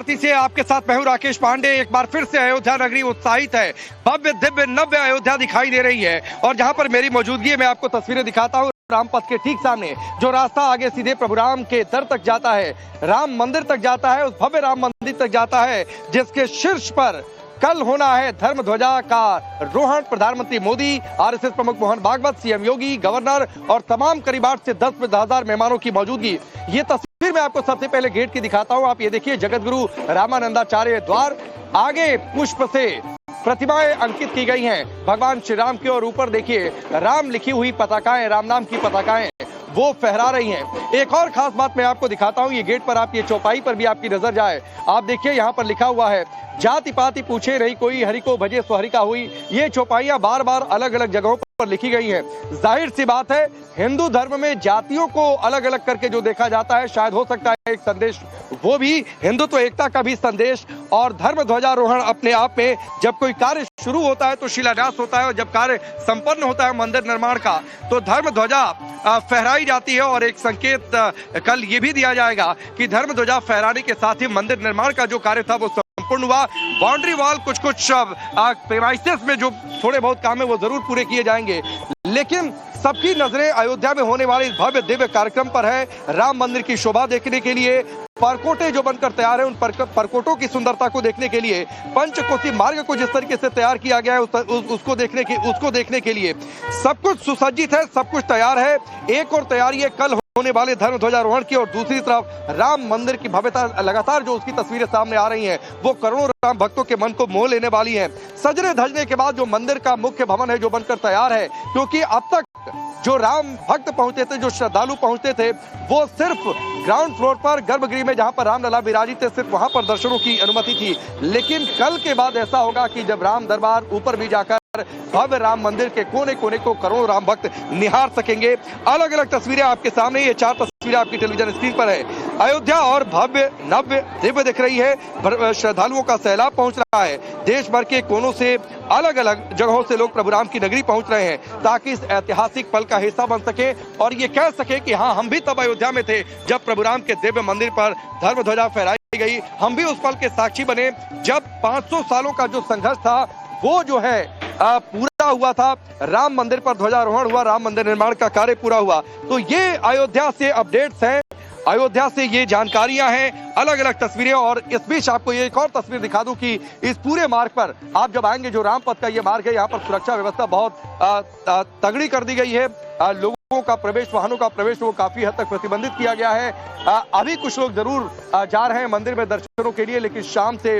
धरती से आपके साथ मैं हूं राकेश पांडे। एक बार फिर से अयोध्या नगरी उत्साहित है, भव्य दिव्य नव्य अयोध्या दिखाई दे रही है। और जहां पर मेरी मौजूदगी है मैं आपको तस्वीरें दिखाता हूं। रामपथ के ठीक सामने जो रास्ता आगे सीधे प्रभु राम के दर तक जाता है, राम मंदिर तक जाता है, उस भव्य राम मंदिर तक जाता है जिसके शीर्ष पर कल होना है धर्म ध्वजा का रोहण। प्रधानमंत्री मोदी, आरएसएस प्रमुख मोहन भागवत, सीएम योगी, गवर्नर और तमाम करीब 8 से 10,000 मेहमानों की मौजूदगी। ये तस्वीर मैं आपको सबसे पहले गेट की दिखाता हूं। आप ये देखिए, जगतगुरु रामानंदाचार्य द्वार, आगे पुष्प से प्रतिमाएं अंकित की गई हैं भगवान श्री राम की, और ऊपर देखिए राम लिखी हुई पताकाएं, राम नाम की पताकाएं वो फहरा रही हैं। एक और खास बात मैं आपको दिखाता हूं। ये गेट पर आप ये चौपाई पर भी आपकी नजर जाए, आप देखिए यहाँ पर लिखा हुआ है, जाति पाति पूछे नहीं कोई, हरि को भजे सो हरि का हुई। ये चौपाइयां बार बार अलग अलग जगहों पर लिखी गई हैं। जाहिर सी बात है, हिंदू धर्म में जातियों को अलग अलग करके जो देखा जाता है, शायद हो सकता है एक संदेश वो भी हिंदुत्व एकता का भी संदेश। और धर्म ध्वजारोहण अपने आप में जब कोई कार्य शुरू होता है तो शिलान्यास होता है, और जब कार्य संपन्न होता है मंदिर निर्माण का तो धर्म ध्वजा फहराई जाती है। और एक संकेत कल ये भी दिया जाएगा कि धर्म ध्वजा फहराने के साथ ही मंदिर निर्माण का जो कार्य था वो संपूर्ण हुआ। बाउंड्री वॉल कुछ प्रेमाइसेस में जो थोड़े बहुत काम है वो जरूर पूरे किए जाएंगे, लेकिन सबकी नजरें अयोध्या में होने वाले इस भव्य दिव्य कार्यक्रम पर है। राम मंदिर की शोभा देखने के लिए परकोटे जो बनकर तैयार है, उन परकोटों की सुंदरता को देखने के लिए, पंचकोसी मार्ग को जिस तरीके से तैयार किया गया है उसको देखने के लिए सब कुछ सुसज्जित है, सब कुछ तैयार है। एक और तैयारी है कल होने वाले धर्म ध्वजारोहण की, और दूसरी तरफ राम मंदिर की भव्यता लगातार जो उसकी तस्वीरें सामने आ रही हैं वो करोड़ों राम भक्तों के मन को मोह लेने वाली हैं। सजने धजने के बाद जो मंदिर का मुख्य भवन है जो बनकर तैयार है, क्योंकि अब तक जो राम भक्त पहुंचते थे, जो श्रद्धालु पहुंचते थे, वो सिर्फ ग्राउंड फ्लोर पर गर्भगृह में जहां पर रामलला विराजित थे सिर्फ वहां पर दर्शनों की अनुमति थी। लेकिन कल के बाद ऐसा होगा कि जब राम दरबार ऊपर भी जाकर भव्य राम मंदिर के कोने कोने को करोड़ों राम भक्त निहार सकेंगे। अलग अलग तस्वीरें आपके सामने, ये 4 तस्वीरें आपकी टेलीविजन स्क्रीन पर है। अयोध्या और भव्य नव्य दिव्य दिख रही है। श्रद्धालुओं का सैलाब पहुंच रहा है। देश भर के कोनों से, अलग अलग जगहों से लोग प्रभु राम की नगरी पहुंच रहे हैं ताकि इस ऐतिहासिक पल का हिस्सा बन सके और ये कह सके कि हाँ, हम भी तब अयोध्या में थे जब प्रभु राम के दिव्य मंदिर पर धर्म ध्वजा फहराई गई। हम भी उस पल के साक्षी बने जब 500 सालों का जो संघर्ष था वो जो है पूरा हुआ था। राम मंदिर पर ध्वजारोहण हुआ, राम मंदिर निर्माण का कार्य पूरा हुआ। तो ये अयोध्या से अपडेट्स हैं, अयोध्या से ये जानकारियां हैं, अलग अलग तस्वीरें। और इस बीच आपको ये एक और तस्वीर दिखा दूं कि इस पूरे मार्ग पर आप जब आएंगे, जो रामपथ का ये मार्ग है, यहाँ पर सुरक्षा व्यवस्था बहुत तगड़ी कर दी गई है। लोगों का प्रवेश, वाहनों का प्रवेश वो काफी हद तक प्रतिबंधित किया गया है। अभी कुछ लोग जरूर जा रहे हैं मंदिर में दर्शनों के लिए, लेकिन शाम से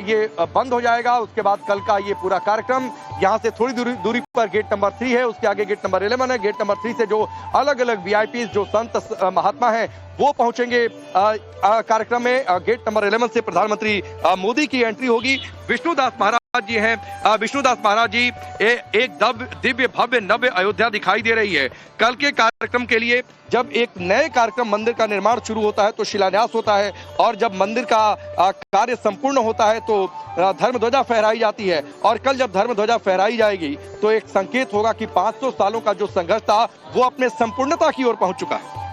ये बंद हो जाएगा। उसके बाद कल का ये पूरा कार्यक्रम यहाँ से थोड़ी दूरी पर गेट नंबर 3 है, उसके आगे गेट नंबर 11 है। गेट नंबर 3 से जो अलग अलग वीआईपी जो संत महात्मा हैं वो पहुंचेंगे कार्यक्रम में। गेट नंबर 11 से प्रधानमंत्री मोदी की एंट्री होगी। विष्णुदास महाराज जी हैं, विष्णुदास महाराज जी, एक दिव्य भव्य नव्य अयोध्या दिखाई दे रही है। कल के कार्यक्रम के लिए जब एक नए कार्यक्रम मंदिर का निर्माण शुरू होता है तो शिलान्यास होता है, और जब मंदिर का कार्य संपूर्ण होता है तो धर्म ध्वजा फहराई जाती है। और कल जब धर्म ध्वजा फहराई जाएगी तो एक संकेत होगा कि 500 सालों का जो संघर्ष था वो अपने संपूर्णता की ओर पहुंच चुका है।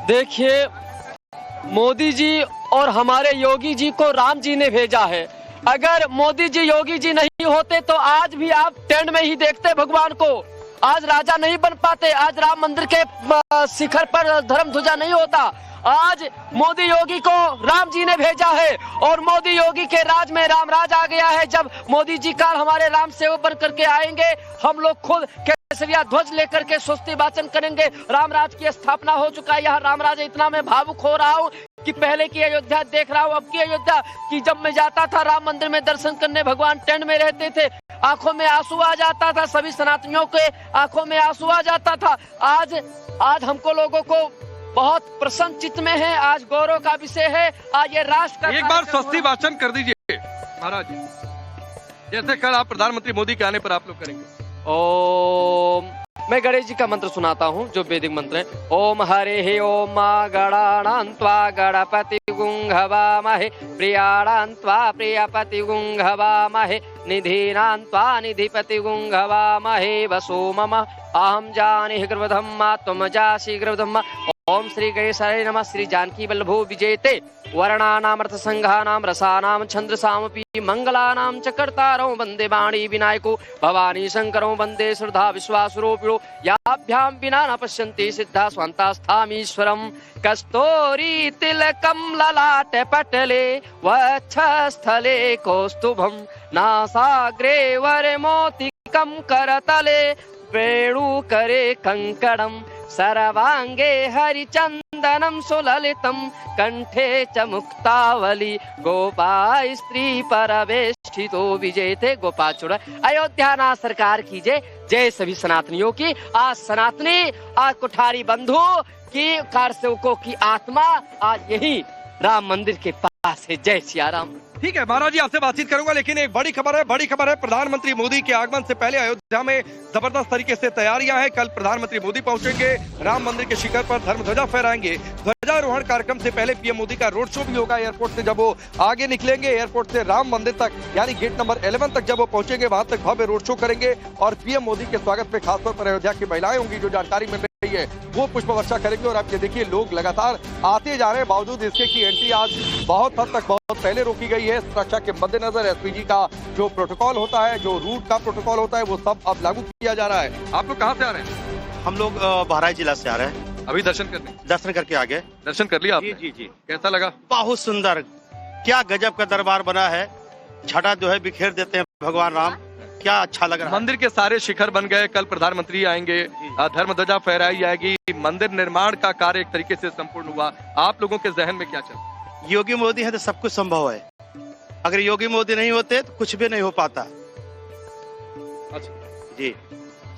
देखिए, मोदी जी और हमारे योगी जी को राम जी ने भेजा है। अगर मोदी जी, योगी जी नहीं होते तो आज भी आप टेंट में ही देखते भगवान को। आज राजा नहीं बन पाते, आज राम मंदिर के शिखर पर धर्म ध्वजा नहीं होता। आज मोदी योगी को राम जी ने भेजा है और मोदी योगी के राज में राम राज आ गया है। जब मोदी जी का हमारे राम सेवक बन करके आएंगे, हम लोग खुद केसरिया ध्वज लेकर के स्वस्ति वाचन करेंगे। रामराज की स्थापना हो चुका है। यह रामराज, इतना मैं भावुक हो रहा हूँ कि पहले की अयोध्या देख रहा हूँ, अब की अयोध्या की जब मैं जाता था राम मंदिर में दर्शन करने, भगवान टेंट में रहते थे, आंखों में आंसू आ जाता था, सभी सनातनियों के आंखों में आंसू आ जाता था। आज हमको लोगों को बहुत प्रसन्न चित्त में है। आज गौरव का विषय है। आज ये राष्ट्र का, एक बार स्वस्ति वाचन कर दीजिए महाराज जी, जैसे कल आप प्रधानमंत्री मोदी के आने पर आप लोग करेंगे। ओम, मैं गणेश जी का मंत्र सुनाता हूँ जो वैदिक मंत्र है। ओम हरे ओम गणानान्त्वा गणपति गुंघवामहे, प्रियाणान्त्वा प्रियपति गुंघवामहे, निधीनान्त्वा निधिपति गुंघवामहे। वसो मम अहम जानीहि गर्भधम्मा त्वं जासि गर्भधम्मा। ओम श्री गणेशाय नमः। श्री जानकी वल्लभो विजयते वर्णानाम अर्थ संघानाम रसानाम छंद्रसामपि मंगलानां च कर्तारौ वंदे वाणी विनायको भवानी शंकरौ वंदे श्रद्धा विश्वासरूपिणो याभ्यां विना न पश्यन्ति सिद्धा स्वान्तास्थामीश्वरम् कस्तूरी तिलकं ललाटे पटले वक्षस्थले कौस्तुभं नासाग्रे वरमोतिकं करतले वेणुकरे कंकणं सर्वांगे हरिचंदनं सुललितं कंठे च मुक्तावली गोपाल स्त्री परवेष्टितो विजयते गोपाचुड़। अयोध्या ना सरकार की जय सभी सनातनियों की। आज सनातनी आज कुठारी बंधु की कारसेवकों की आत्मा आज यही राम मंदिर के पास है। जय सिया राम। ठीक है महाराज जी, आपसे बातचीत करूंगा, लेकिन एक बड़ी खबर है प्रधानमंत्री मोदी के आगमन से पहले अयोध्या में जबरदस्त तरीके से तैयारियां हैं। कल प्रधानमंत्री मोदी पहुंचेंगे, राम मंदिर के शिखर पर धर्म ध्वजा फहराएंगे। ध्वजारोहण कार्यक्रम से पहले पीएम मोदी का रोड शो भी होगा एयरपोर्ट से। जब वो आगे निकलेंगे एयरपोर्ट से राम मंदिर तक यानी गेट नंबर 11 तक जब वो पहुंचेंगे वहां तक भव्य रोड शो करेंगे और पीएम मोदी के स्वागत में खासतौर पर अयोध्या की महिलाएं होंगी, जो जानकारी मिल रही है वो पुष्प वर्षा करेंगे। और आप ये देखिए लोग लगातार आते जा रहे हैं, बावजूद इसके की एंट्री आज बहुत हद तक बहुत पहले रोकी गई है। सुरक्षा के मद्देनजर एसपीजी का जो प्रोटोकॉल होता है, जो रूट का प्रोटोकॉल होता है, वो सब अब लागू किया जा रहा है। आप लोग कहाँ से आ रहे हैं? हम लोग बहराइच जिला से आ रहे हैं। अभी दर्शन करके आ गए। दर्शन कर लिया आपने? जी जी जी। कैसा लगा? बहुत सुंदर, क्या गजब का दरबार बना है। छटा जो है बिखेर देते हैं भगवान राम, क्या अच्छा लग रहा है। मंदिर के सारे शिखर बन गए, कल प्रधानमंत्री आएंगे, धर्म ध्वजा फहराई जाएगी, मंदिर निर्माण का कार्य एक तरीके से संपूर्ण हुआ। आप लोगों के जहन में क्या चल रहा है? योगी मोदी है तो सब कुछ संभव है। अगर योगी मोदी नहीं होते तो कुछ भी नहीं हो पाता। अच्छा जी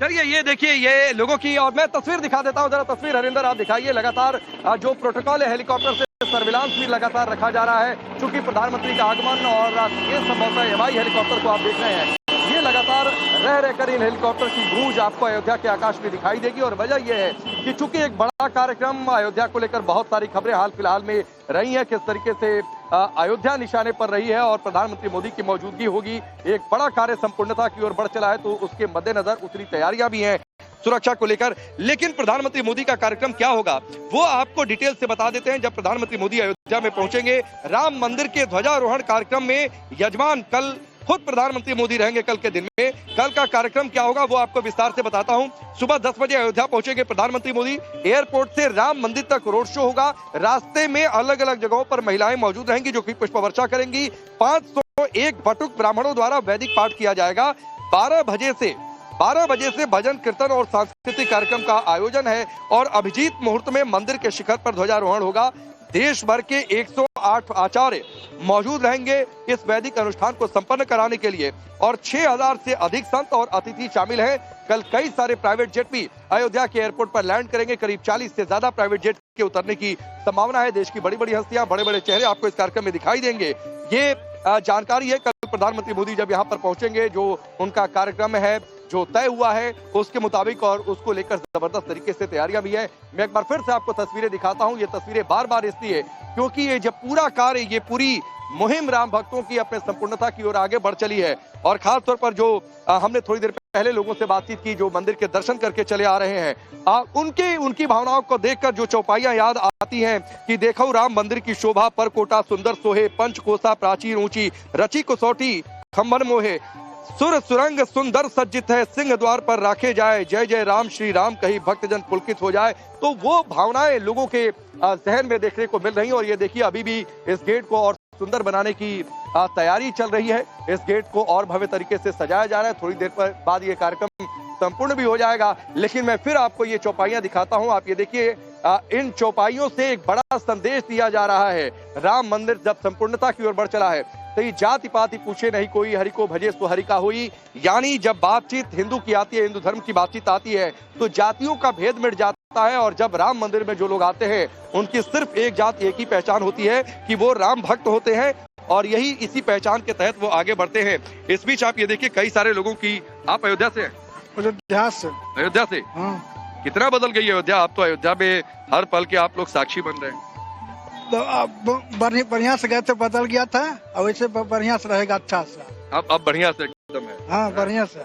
चलिए, ये देखिए ये लोगों की, और मैं तस्वीर दिखा देता हूँ, जरा तस्वीर हरिंदर आप दिखाइए। लगातार जो प्रोटोकॉल है, हेलीकॉप्टर से सर्विलांस भी लगातार रखा जा रहा है, क्योंकि प्रधानमंत्री का आगमन और ये संभवतः हवाई हेलीकॉप्टर को आप देख रहे हैं, ये लगातार रह रहकर इन हेलीकॉप्टर की गूंज आपको अयोध्या के आकाश में दिखाई देगी। और वजह यह है कि चूंकि एक बड़ा कार्यक्रम अयोध्या को लेकर बहुत सारी खबरें हाल फिलहाल में रही हैं, किस तरीके से अयोध्या निशाने पर रही है और प्रधानमंत्री मोदी की मौजूदगी होगी, एक बड़ा कार्य संपूर्णता की ओर बढ़ चला है, तो उसके मद्देनजर उतनी तैयारियां भी हैं सुरक्षा को लेकर। लेकिन प्रधानमंत्री मोदी का कार्यक्रम क्या होगा वो आपको डिटेल से बता देते हैं। जब प्रधानमंत्री मोदी अयोध्या में पहुंचेंगे, राम मंदिर के ध्वजारोहण कार्यक्रम में यजमान कल खुद प्रधानमंत्री मोदी रहेंगे। कल के दिन में कल का कार्यक्रम क्या होगा वो आपको विस्तार से बताता हूं। सुबह 10 बजे अयोध्या पहुंचेंगे प्रधानमंत्री मोदी, एयरपोर्ट से राम मंदिर तक रोड शो होगा। रास्ते में अलग अलग जगहों पर महिलाएं मौजूद रहेंगी जो कि पुष्प वर्षा करेंगी। 501 बटुक ब्राह्मणों द्वारा वैदिक पाठ किया जाएगा। 12 बजे से भजन कीर्तन और सांस्कृतिक कार्यक्रम का आयोजन है और अभिजीत मुहूर्त में मंदिर के शिखर पर ध्वजारोहण होगा। देश भर के 108 आचार्य मौजूद रहेंगे इस वैदिक अनुष्ठान को संपन्न कराने के लिए और 6000 से अधिक संत और अतिथि शामिल हैं। कल कई सारे प्राइवेट जेट भी अयोध्या के एयरपोर्ट पर लैंड करेंगे। करीब 40 से ज्यादा प्राइवेट जेट के उतरने की संभावना है। देश की बड़ी बड़ी हस्तियां, बड़े बड़े चेहरे आपको इस कार्यक्रम में दिखाई देंगे। ये जानकारी है कल प्रधानमंत्री मोदी जब यहाँ पर पहुंचेंगे, जो उनका कार्यक्रम है जो तय हुआ है उसके मुताबिक, और उसको लेकर जबरदस्त तरीके से तैयारियां भी है। मैं एक बार फिर से आपको तस्वीरें दिखाता हूं। ये तस्वीरें बार बार इसलिए क्योंकि ये जब पूरा कार्य, ये पूरी मुहिम राम भक्तों की अपने संपूर्णता की ओर आगे बढ़ चली है। और खास तौर पर जो हमने थोड़ी देर पहले लोगों से बातचीत की जो मंदिर के दर्शन करके चले आ रहे हैं, उनकी भावनाओं को देखकर जो चौपाइयां याद आती हैं कि देखो राम मंदिर की शोभा पर कोटा सुंदर सोहे, पंचकोसा प्राचीर ऊंची, रची कसौटी खंभन मोहे, सुर सुरंग सुंदर सज्जित है, सिंह द्वार पर राखे जाए, जय जय राम श्री राम कही भक्तजन पुलकित हो जाए। तो वो भावनाएं लोगों के जहन में देखने को मिल रही हैं। और ये देखिए अभी भी इस गेट को और सुंदर बनाने की तैयारी चल रही है। इस गेट को और भव्य तरीके से सजाया जा रहा है। थोड़ी देर पर बाद ये कार्यक्रम संपूर्ण भी हो जाएगा। लेकिन मैं फिर आपको ये चौपाइयां दिखाता हूं। आप ये देखिए, इन चौपाइयों से एक बड़ा संदेश दिया जा रहा है। राम मंदिर जब संपूर्णता की ओर बढ़ चला है तो ये जाति पाति पूछे नहीं कोई, हरि को भजे सो हरि का होई। यानी जब बातचीत हिंदू की आती है, हिंदू धर्म की बातचीत आती है, तो जातियों का भेद मिट जाता है। और जब राम मंदिर में जो लोग आते हैं उनकी सिर्फ एक जात, एक ही पहचान होती है कि वो राम भक्त होते हैं। और यही इसी पहचान के तहत वो आगे बढ़ते हैं। इस बीच आप ये देखिए कई सारे लोगों की, आप अयोध्या से हैं? अयोध्या से कितना बदल गई अयोध्या। आप तो अयोध्या में हर पल के आप लोग साक्षी बन रहे हैं। तो बढ़िया से गए थे, बदल गया था और वैसे बढ़िया से रहेगा, अच्छा से। अब बढ़िया से एकदम है। हाँ बढ़िया से।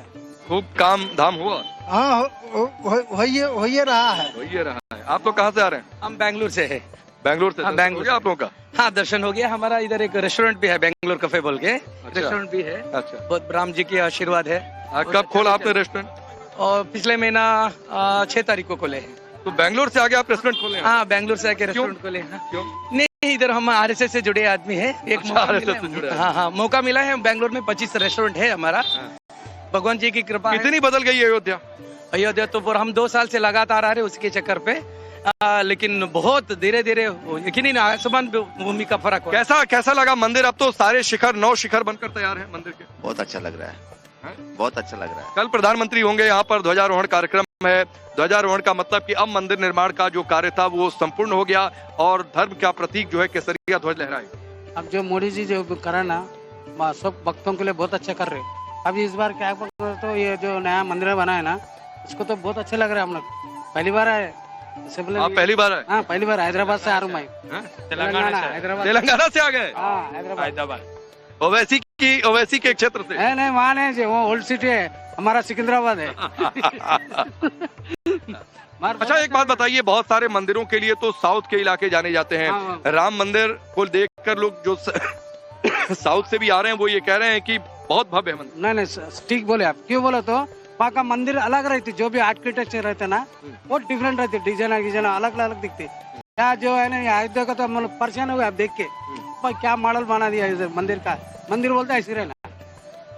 खूब काम धाम हुआ? हाँ हो ये रहा है। हो ये रहा है। आप लोग कहाँ से आ रहे हैं? हम बेंगलुरु से है। बेंगलोर से? हाँ, दर्शन बेंगलोर हो गया आप लोगों का? हाँ, दर्शन हो गया। हमारा इधर एक रेस्टोरेंट भी है, बेंगलोर कैफे बोल के रेस्टोरेंट भी है। अच्छा। बहुत राम जी की आशीर्वाद है। कब खोला आपने रेस्टोरेंट? और पिछले महीना 6 तारीख को खोले हैं। तो बेंगलोर से आके आप रेस्टोरेंट खोले हैं? हाँ, बेंगलोर से आके रेस्टोरेंट खोले हैं। क्यों? नहीं, इधर हम RSS से जुड़े आदमी है। एक अच्छा, मौका RSS मिला से जुड़े है। हाँ, मौका मिला है। बेंगलोर में 25 रेस्टोरेंट है हमारा। भगवान जी की कृपा है। कितनी बदल गई है अयोध्या? अयोध्या तो पर हम 2 साल से लगातार आ रहे उसके चक्कर पे, लेकिन बहुत धीरे धीरे यकीन आसमान भूमि का फर्क हुआ। कैसा लगा मंदिर? अब तो सारे शिखर 9 शिखर बनकर तैयार हैं मंदिर के। बहुत अच्छा लग रहा है, बहुत अच्छा लग रहा है। कल प्रधानमंत्री होंगे, यहाँ पर ध्वजारोहण कार्यक्रम है। ध्वजारोहण का मतलब कि अब मंदिर निर्माण का जो कार्य था वो संपूर्ण हो गया और धर्म का प्रतीक जो है केसरिया ध्वज लहराएगा। अब जो मोदी जी जो करा ना, सब भक्तों के लिए बहुत अच्छा कर रहे हैं। अब इस बार क्या तो ये जो नया मंदिर बना है ना, इसको तो बहुत अच्छा लग रहा है। हम लोग पहली बार आए। आप पहली बार आए? हाँ, पहली बार। हैदराबाद से आ रहा हूँ मैं। तेलंगाना से आ गए? हाँ, हैदराबाद। ओवैसी के क्षेत्र से? नहीं, वहाँ नहीं जी, वो ओल्ड सिटी है, हमारा सिकंदराबाद है। अच्छा, एक बात बताइए, बहुत सारे मंदिरों के लिए तो साउथ के इलाके जाने जाते हैं। हाँ। राम मंदिर को देखकर लोग जो साउथ से भी आ रहे हैं वो ये कह रहे हैं कि बहुत भव्य है मंदिर। नहीं, ठीक बोले आप। क्यों बोले तो वहाँ का मंदिर अलग रहती, जो भी आर्किटेक्चर रहते ना वो डिफरेंट रहते, डिजाइन अलग अलग दिखते। यहाँ जो है ना, अयोध्या का तो हम लोग परेशान हो गए आप देख के। भाई क्या मॉडल बना दिया इधर मंदिर का। मंदिर बोलता है ऐसे रहना,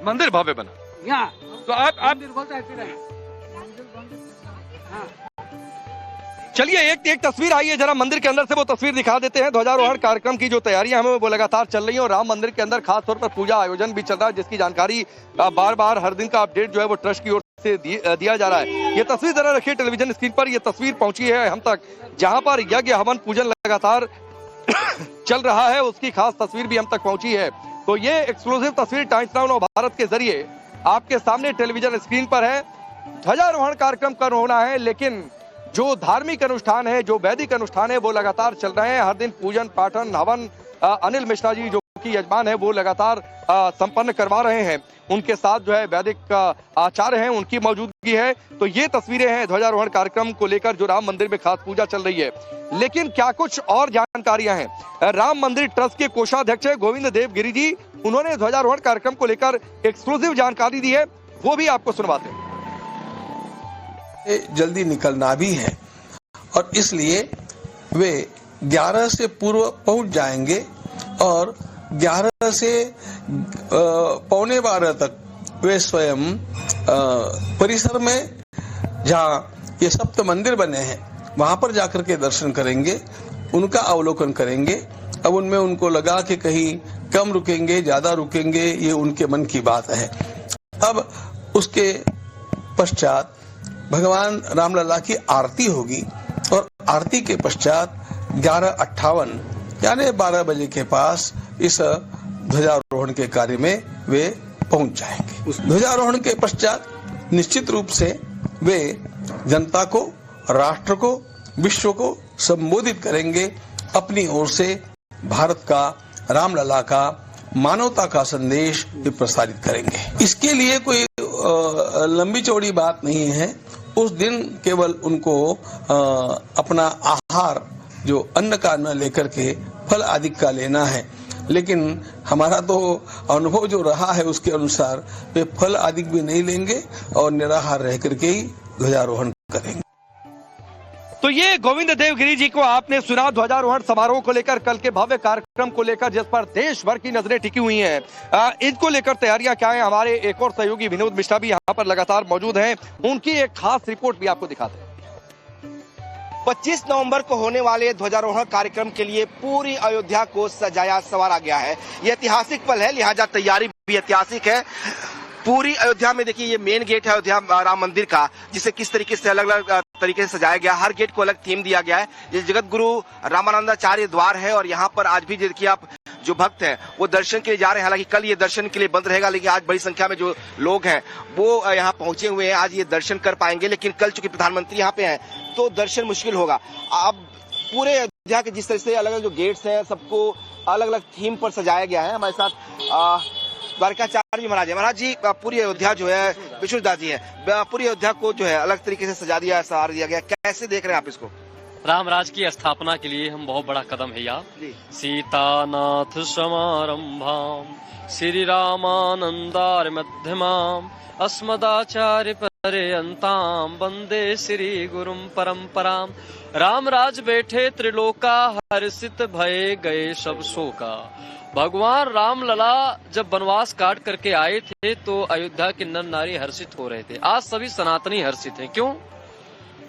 मंदिर भव्य बना। यहाँ तो आप मंदिर बोलता है ऐसे रहना। हाँ। चलिए एक तस्वीर आई है, जरा मंदिर के अंदर से वो तस्वीर दिखा देते हैं। ध्वजारोहण कार्यक्रम की जो तैयारियां हमें वो लगातार चल रही हैं और राम मंदिर के अंदर खास तौर पर पूजा आयोजन भी चल रहा है, जिसकी जानकारी बार बार हर दिन का अपडेट जो है वो ट्रस्ट की ओर से दिया जा रहा है। ये तस्वीर जरा रखिए टेलीविजन स्क्रीन पर। ये तस्वीर पहुंची है हम तक, जहां पर यज्ञ हवन पूजन लगातार चल रहा है, उसकी खास तस्वीर भी हम तक पहुंची है। तो ये एक्सक्लूसिव तस्वीर टाइम्स नाउ भारत के जरिए आपके सामने टेलीविजन स्क्रीन पर है। ध्वजारोहण कार्यक्रम का होना है, लेकिन जो धार्मिक अनुष्ठान है, जो वैदिक अनुष्ठान है वो लगातार चल रहे हैं। हर दिन पूजन पाठन हवन अनिल मिश्रा जी जो कि यजमान है वो लगातार संपन्न करवा रहे हैं। उनके साथ जो है वैदिक आचार्य हैं, उनकी मौजूदगी है। तो ये तस्वीरें हैं ध्वजारोहण कार्यक्रम को लेकर जो राम मंदिर में खास पूजा चल रही है। लेकिन क्या कुछ और जानकारियां हैं? राम मंदिर ट्रस्ट के कोषाध्यक्ष है गोविंद देव गिरी जी, उन्होंने ध्वजारोहण कार्यक्रम को लेकर एक्सक्लूसिव जानकारी दी है, वो भी आपको सुनवाते हैं। जल्दी निकलना भी है और इसलिए वे 11 से पूर्व पहुंच जाएंगे और 11 से 11:15 तक वे स्वयं परिसर में जहां ये सप्त मंदिर बने हैं वहां पर जाकर के दर्शन करेंगे, उनका अवलोकन करेंगे। अब उनमें उनको लगा कि कहीं कम रुकेंगे ज्यादा रुकेंगे, ये उनके मन की बात है। अब उसके पश्चात भगवान रामलला की आरती होगी और आरती के पश्चात 11:58 यानी 12 बजे के पास इस ध्वजारोहण के कार्य में वे पहुंच जाएंगे। उस ध्वजारोहण के पश्चात निश्चित रूप से वे जनता को, राष्ट्र को, विश्व को संबोधित करेंगे। अपनी ओर से भारत का, रामलला का, मानवता का संदेश वे प्रसारित करेंगे। इसके लिए कोई लंबी चौड़ी बात नहीं है। उस दिन केवल उनको अपना आहार जो अन्न का न लेकर के फल आदि का लेना है, लेकिन हमारा तो अनुभव जो रहा है उसके अनुसार वे फल आदि भी नहीं लेंगे और निराहार रह करके ही ध्वजारोहण करेंगे। तो ये गोविंद देव गिरी जी को आपने सुना ध्वजारोहण समारोह को लेकर, कल के भव्य कार्यक्रम को लेकर जिस पर देश भर की नजरें टिकी हुई हैं। इनको लेकर तैयारियां क्या है, हमारे एक और सहयोगी विनोद मिश्रा भी यहाँ पर लगातार मौजूद हैं, उनकी एक खास रिपोर्ट भी आपको दिखाते हैं। 25 नवंबर को होने वाले ध्वजारोहण कार्यक्रम के लिए पूरी अयोध्या को सजाया संवारा गया है। यह ऐतिहासिक पल है, लिहाजा तैयारी भी ऐतिहासिक है। पूरी अयोध्या में देखिए, ये मेन गेट है अयोध्या राम मंदिर का, जिसे किस तरीके से अलग अलग तरीके से सजाया गया। हर गेट को अलग थीम दिया गया है। ये जगत गुरु रामानंदाचार्य द्वार है और यहाँ पर आज भी देखिए आप जो भक्त हैं वो दर्शन के लिए जा रहे हैं। हालांकि कल ये दर्शन के लिए बंद रहेगा, लेकिन आज बड़ी संख्या में जो लोग हैं वो यहाँ पहुंचे हुए हैं, आज ये दर्शन कर पाएंगे। लेकिन कल चूंकि प्रधानमंत्री यहाँ पे हैं तो दर्शन मुश्किल होगा। अब पूरे अयोध्या के जिस तरह से अलग अलग जो गेट्स हैं सबको अलग अलग थीम पर सजाया गया है। हमारे साथ द्वारकाचार्य जी महाराज है। महाराज जी, पूरी अयोध्या जो है विष्णुदास जी है, पूरी अयोध्या को जो है अलग तरीके से सजा दिया, सवार दिया गया, कैसे देख रहे हैं आप इसको? राम राज की स्थापना के लिए हम बहुत बड़ा कदम है यार। जी। सीतानाथ समारंभाम श्री रामानंदार मध्यमाम अस्मदाचार्य पर्यंताम वंदे श्री गुरुम परंपराम। राम राज बैठे त्रिलोका हर्षित भये गए सब शोका। भगवान राम लला जब वनवास काट करके आए थे तो अयोध्या के नर नारी हर्षित हो रहे थे। आज सभी सनातनी हर्षित हैं। क्यों?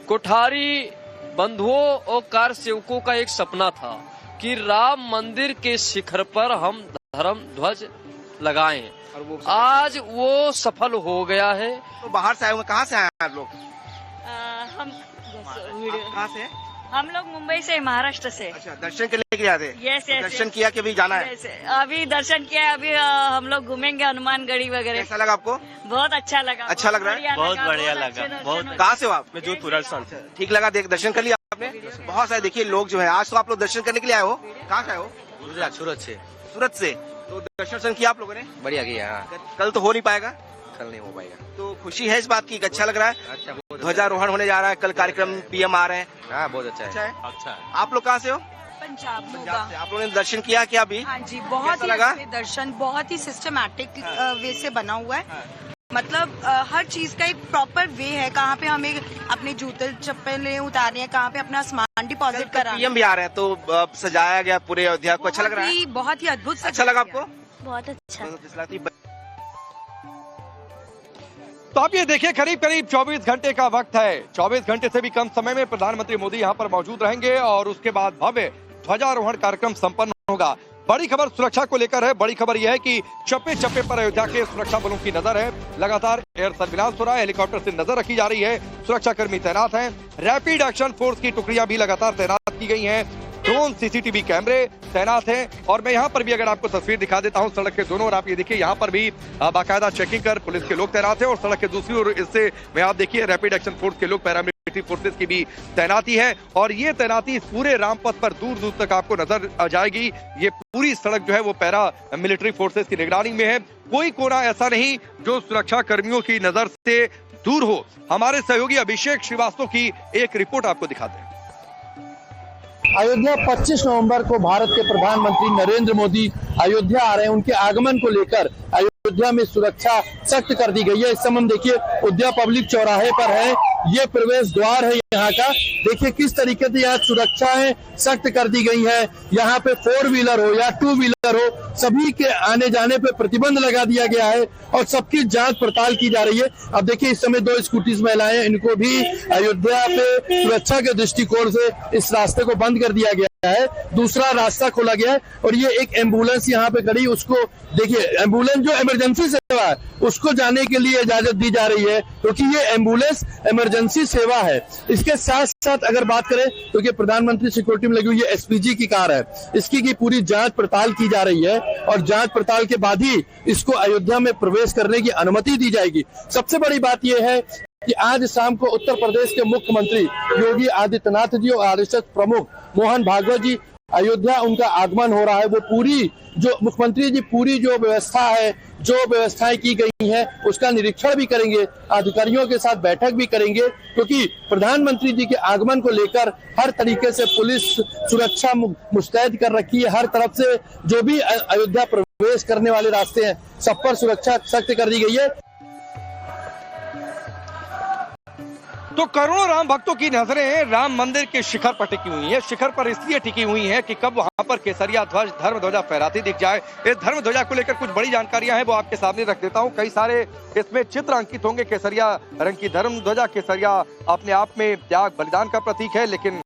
कोठारी बंधुओं और कार सेवकों का एक सपना था कि राम मंदिर के शिखर पर हम धर्म ध्वज लगाएं, आज वो सफल हो गया है। तो बाहर से आए हुए, कहाँ से आए हैं आप लोग? हम कहाँ से? हम लोग मुंबई से, महाराष्ट्र से। अच्छा, दर्शन के लिए गए थे? यस, दर्शन किया कि अभी जाना है? अभी दर्शन किया, अभी हम लोग घूमेंगे हनुमानगढ़ी वगैरह। कैसा लगा आपको? बहुत अच्छा लगा। अच्छा लग रहा है? बहुत बढ़िया लगा। बहुत। कहाँ से हो आप? मैं जोधपुर राजस्थान। ठीक लगा, देख दर्शन कर लिया आपने? बहुत सारे देखिए लोग जो है, आज तो आप लोग दर्शन करने के लिए आए हो। कहाँ से आए हो? सूरत से। सूरत से। तो दर्शन किया आप लोगों ने? बढ़िया किया। कल तो हो नहीं पाएगा? कल नहीं हो पाएगा। तो खुशी है इस बात की, अच्छा लग रहा है? अच्छा, ध्वजारोहण होने जा रहा है, कल कार्यक्रम पीएम आ रहे हैं। हाँ, बहुत अच्छा अच्छा है। अच्छा है। आप लोग कहाँ से हो? पंजाब पंजाब से। आप लोगों ने दर्शन किया क्या अभी? हाँ जी, बहुत ही लगा? अच्छे दर्शन, बहुत ही सिस्टमैटिक वे से बना हुआ है। मतलब हर चीज का एक प्रॉपर वे है, कहाँ पे हमें अपने जूते चप्पलें उतारनी है, कहाँ पे अपना सामान डिपॉजिट कराना। पीएम भी आ रहे हैं तो सजाया गया पूरे अयोध्या को, अच्छा लग रहा है? बहुत ही अद्भुत। अच्छा लगा आपको? बहुत अच्छा। तो आप ये देखिए, करीब करीब 24 घंटे का वक्त है। 24 घंटे से भी कम समय में प्रधानमंत्री मोदी यहाँ पर मौजूद रहेंगे और उसके बाद भव्य ध्वजारोहण कार्यक्रम संपन्न होगा। बड़ी खबर सुरक्षा को लेकर है। बड़ी खबर यह है कि चप्पे चप्पे पर अयोध्या के सुरक्षा बलों की नजर है। लगातार एयर सर्विलांस हो रहा है, हेलीकॉप्टर से नजर रखी जा रही है, सुरक्षा कर्मी तैनात हैं, रैपिड एक्शन फोर्स की टुकड़ियां भी लगातार तैनात की गई हैं, ड्रोन सीसीटीवी कैमरे तैनात हैं। और मैं यहाँ पर भी अगर आपको तस्वीर दिखा देता हूँ सड़क के दोनों ओर, आप ये देखिए यहाँ पर भी बाकायदा चेकिंग कर पुलिस के लोग तैनात हैं और सड़क के दूसरी ओर इससे में आप देखिए रैपिड एक्शन फोर्स के लोग, पैरामिलिट्री फोर्सेस की भी तैनाती है। और ये तैनाती पूरे रामपथ पर दूर दूर तक आपको नजर आ जाएगी। ये पूरी सड़क जो है वो पैरा मिलिट्री फोर्सेस की निगरानी में है। कोई कोना ऐसा नहीं जो सुरक्षा कर्मियों की नजर से दूर हो। हमारे सहयोगी अभिषेक श्रीवास्तव की एक रिपोर्ट आपको दिखाते हैं। अयोध्या 25 नवंबर को भारत के प्रधानमंत्री नरेंद्र मोदी अयोध्या आ रहे हैं। उनके आगमन को लेकर अयोध्या में सुरक्षा सख्त कर दी गई है। इस समय हम देखिए उद्या पब्लिक चौराहे पर है, ये प्रवेश द्वार है यहाँ का। देखिए किस तरीके से यहाँ सुरक्षाएं सख्त कर दी गई है। यहाँ पे 4 व्हीलर हो या 2 व्हीलर हो, सभी के आने जाने पे प्रतिबंध लगा दिया गया है और सबकी जांच पड़ताल की जा रही है। अब देखिए इस समय 2 स्कूटीज महिलाएं, इनको भी अयोध्या पे सुरक्षा के दृष्टिकोण से इस रास्ते को बंद कर दिया गया है। दूसरा रास्ता खोला गया है और ये एक एम्बुलेंस यहाँ पे खड़ी, उसको देखिए, एम्बुलेंस जो इमरजेंसी सेवा है उसको जाने के लिए इजाजत दी जा रही है क्योंकि ये एम्बुलेंस इमरजेंसी सेवा है। इसके साथ साथ अगर बात करें तो ये प्रधानमंत्री सिक्योरिटी में लगी हुई एसपीजी की कार है, इसकी की पूरी जांच पड़ताल की जा रही है और जांच पड़ताल के बाद ही इसको अयोध्या में प्रवेश करने की अनुमति दी जाएगी। सबसे बड़ी बात यह है कि आज शाम को उत्तर प्रदेश के मुख्यमंत्री योगी आदित्यनाथ जी और आरएसएस प्रमुख मोहन भागवत जी अयोध्या, उनका आगमन हो रहा है। वो पूरी जो मुख्यमंत्री जी पूरी जो व्यवस्था है, जो व्यवस्थाएं की गई हैं उसका निरीक्षण भी करेंगे, अधिकारियों के साथ बैठक भी करेंगे क्योंकि प्रधानमंत्री जी के आगमन को लेकर हर तरीके से पुलिस सुरक्षा मुस्तैद कर रखी है। हर तरफ से जो भी अयोध्या प्रवेश करने वाले रास्ते हैं सब पर सुरक्षा सख्त कर दी गई है। तो करोड़ों राम भक्तों की नजरें राम मंदिर के शिखर पर टिकी हुई है। शिखर पर इसलिए टिकी हुई है कि कब वहां पर केसरिया ध्वज, धर्म ध्वजा फहराती दिख जाए। इस धर्म ध्वजा को लेकर कुछ बड़ी जानकारियां हैं, वो आपके सामने रख देता हूं। कई सारे इसमें चित्र अंकित होंगे। केसरिया रंग की धर्म ध्वजा, केसरिया अपने आप में त्याग बलिदान का प्रतीक है, लेकिन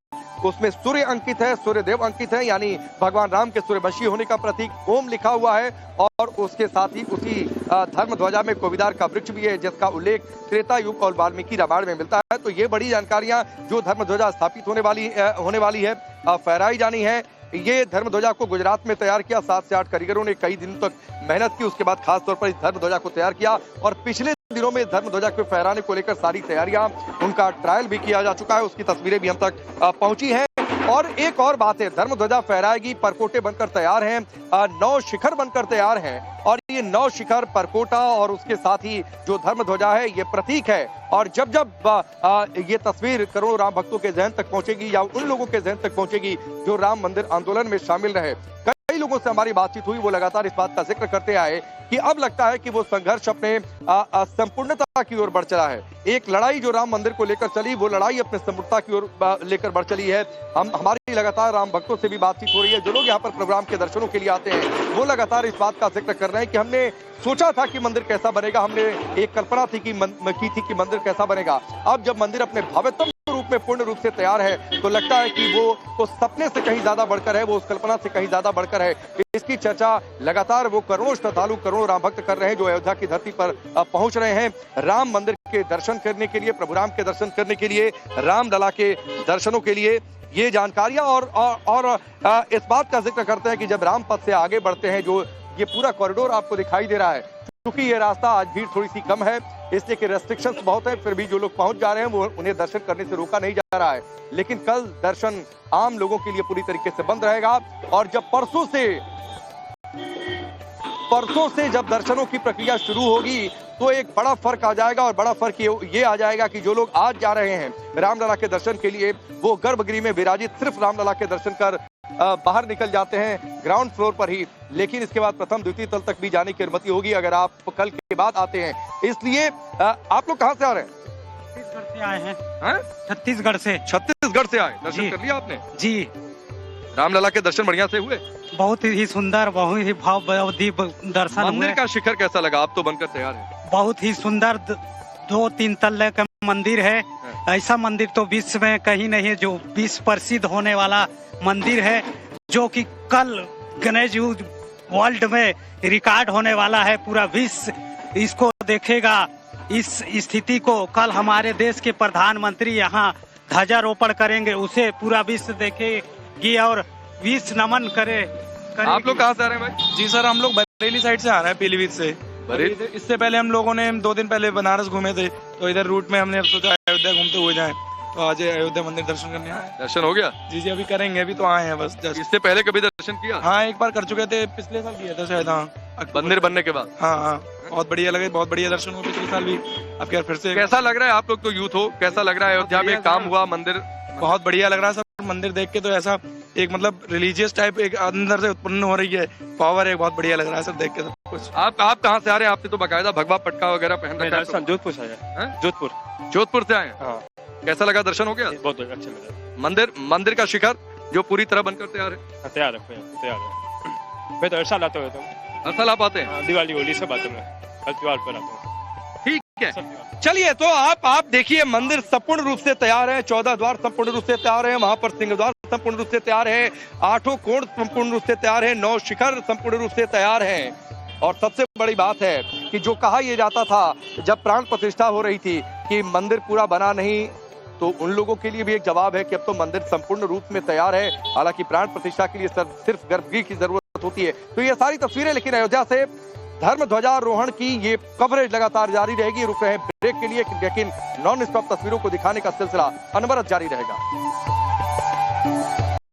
उसमें सूर्य अंकित है, सूर्य देव अंकित है, यानी भगवान राम के सूर्यवंशी होने का प्रतीक ओम लिखा हुआ है। और उसके साथ ही उसी धर्म ध्वजा में कोविदार का वृक्ष भी है जिसका उल्लेख त्रेता युग और वाल्मीकि रामायण में मिलता है। तो ये बड़ी जानकारियां जो धर्म ध्वजा स्थापित होने वाली है, फहराई जानी है। ये धर्म ध्वजा को गुजरात में तैयार किया, 7 से 8 कारीगरों ने कई दिनों तक मेहनत की। उसके बाद खास तौर पर इस धर्म ध्वजा को तैयार किया और पिछले दिनों में धर्म ध्वजा को फहराने को लेकर सारी तैयारियां, उनका ट्रायल भी किया जा चुका है। उसकी तस्वीरें भी हम तक पहुंची हैं और एक और बात है, धर्म ध्वजा फहराएगी, परकोटे बनकर तैयार हैं, 9 शिखर बनकर तैयार हैं और ये 9 शिखर, परकोटा और उसके साथ ही जो धर्म ध्वजा है ये प्रतीक है। और जब जब ये तस्वीर करोड़ों राम भक्तों के जहन तक पहुंचेगी या उन लोगों के जहन तक पहुंचेगी जो राम मंदिर आंदोलन में शामिल रहे, कई लोगों से हमारी बातचीत हुई, वो लगातार इस बात का जिक्र करते आए कि अब लगता है कि वो संघर्ष अपने संपूर्णता की ओर बढ़ चला है। एक लड़ाई जो राम मंदिर को लेकर चली, वो लड़ाई अपने संपूर्णता की ओर लेकर बढ़ चली है। हमारी लगातार राम भक्तों से भी बातचीत हो रही है, जो लोग यहाँ पर प्रोग्राम के दर्शनों के लिए आते हैं, वो लगातार इस बात का जिक्र कर रहे हैं कि हमने सोचा था कि मंदिर कैसा बनेगा, हमने एक कल्पना की थी कि मंदिर कैसा बनेगा। अब जब मंदिर अपने भव्यतम रूप में पूर्ण रूप से तैयार है तो लगता है कि वो उस सपने से कहीं ज्यादा बढ़कर है, वो उस कल्पना से कहीं ज्यादा बढ़कर है। इसकी चर्चा लगातार वो करोड़ों श्रद्धालु, करोड़ों राम भक्त कर रहे हैं जो अयोध्या की धरती पर पहुंच रहे हैं राम मंदिर के दर्शन करने के लिए, प्रभु राम के दर्शन करने के लिए, रामलला के दर्शनों के लिए। ये जानकारियां और इस बात का जिक्र करते हैं कि जब राम पथ से आगे बढ़ते हैं, जो ये पूरा कॉरिडोर आपको दिखाई दे रहा है, क्योंकि ये रास्ता आज भीड़ थोड़ी सी कम है इसलिए कि रेस्ट्रिक्शंस बहुत है, फिर भी जो लोग पहुंच जा रहे हैं वो उन्हें दर्शन करने से रोका नहीं जा रहा है। लेकिन कल दर्शन आम लोगों के लिए पूरी तरीके से बंद रहेगा और जब परसों से जब दर्शनों की प्रक्रिया शुरू होगी तो एक बड़ा फर्क आ जाएगा और बड़ा फर्क ये आ जाएगा कि जो लोग आज जा रहे हैं रामलला के दर्शन के लिए, वो गर्भगृह में विराजित सिर्फ रामलला के दर्शन कर बाहर निकल जाते हैं ग्राउंड फ्लोर पर ही, लेकिन इसके बाद प्रथम द्वितीय तल तक भी जाने की अनुमति होगी अगर आप कल के बाद आते हैं। इसलिए आप लोग कहाँ से आ रहे हैं? छत्तीसगढ़ से आए हैं। छत्तीसगढ़ से। छत्तीसगढ़ से आए, दर्शन कर लिया आपने? जी। रामलला के दर्शन बढ़िया से हुए? बहुत ही सुंदर, बहुत ही भावदीप दर्शन हुए। मंदिर का शिखर कैसा लगा? आप तो बनकर तैयार है। बहुत ही सुंदर 2-3 तल्ले का मंदिर है। ऐसा मंदिर तो विश्व में कहीं नहीं है, जो विश्व प्रसिद्ध होने वाला मंदिर है, जो कि कल गणेश वर्ल्ड में रिकॉर्ड होने वाला है। पूरा विश्व इसको देखेगा। इस स्थिति को कल हमारे देश के प्रधानमंत्री यहाँ ध्वजारोपण करेंगे, उसे पूरा विश्व देखेगी और विश्व नमन करे। आप लोग कहाँ से आ रहे हैं भाई? जी सर, हम लोग बरेली साइड से आ रहे हैं, पीलीभीत से। इससे पहले हम लोगों ने 2 दिन पहले बनारस घूमे थे, तो इधर रूट में हमने सोचा अयोध्या घूमते हुए जाएं, तो आज अयोध्या मंदिर दर्शन करने आए। दर्शन हो गया? जी जी, अभी करेंगे, अभी तो आए हैं बस। इससे पहले कभी दर्शन किया? हाँ, एक बार कर चुके थे, पिछले साल किया था शायद। हाँ, मंदिर बनने के बाद। हाँ, बहुत बढ़िया लगे, बहुत बढ़िया दर्शन हुआ पिछले साल भी। अब क्या फिर से कैसा लग रहा है? आप लोग तो यूथ हो, कैसा लग रहा है अयोध्या में काम हुआ? मंदिर बहुत बढ़िया लग रहा है सर। मंदिर देख के तो ऐसा एक मतलब रिलीजियस टाइप एक अंदर से उत्पन्न हो रही है पावर, एक बहुत बढ़िया लग रहा है सर देख के सब कुछ। आप कहाँ से आ रहे हैं? आपने तो बकायदा भगवा पटका वगैरह पहन रखा है। जोधपुर से आए। जोधपुर से आए? हाँ। कैसा लगा? दर्शन हो गया? बहुत अच्छा लगा। मंदिर का शिखर जो पूरी तरह बनकर तैयार है? तैयार है। मैं तो हर साल आता हूँ। हर साल आप आते हैं? दिवाली होली सब आता हूँ, हर त्योहार पर आता हूँ। ठीक है, चलिए तो आप देखिए मंदिर संपूर्ण रूप से तैयार है, 14 द्वार संपूर्ण रूप से तैयार है, वहां पर सिंहद्वार संपूर्ण रूप से तैयार है, 8 कोण संपूर्ण रूप से तैयार है, 9 शिखर संपूर्ण रूप से तैयार है। और सबसे बड़ी बात है कि जो कहा यह जाता था जब प्राण प्रतिष्ठा हो रही थी कि मंदिर पूरा बना नहीं, तो उन लोगों के लिए भी एक जवाब है कि अब तो मंदिर संपूर्ण रूप में तैयार है। हालांकि प्राण प्रतिष्ठा के लिए सिर्फ गर्भगृह की जरूरत होती है। तो ये सारी तस्वीरें, लेकिन अयोध्या से धर्म ध्वजारोहण की ये कवरेज लगातार जारी रहेगी। रुक रहे हैं ब्रेक के लिए, लेकिन नॉन स्टॉप तस्वीरों को दिखाने का सिलसिला अनवरत जारी रहेगा।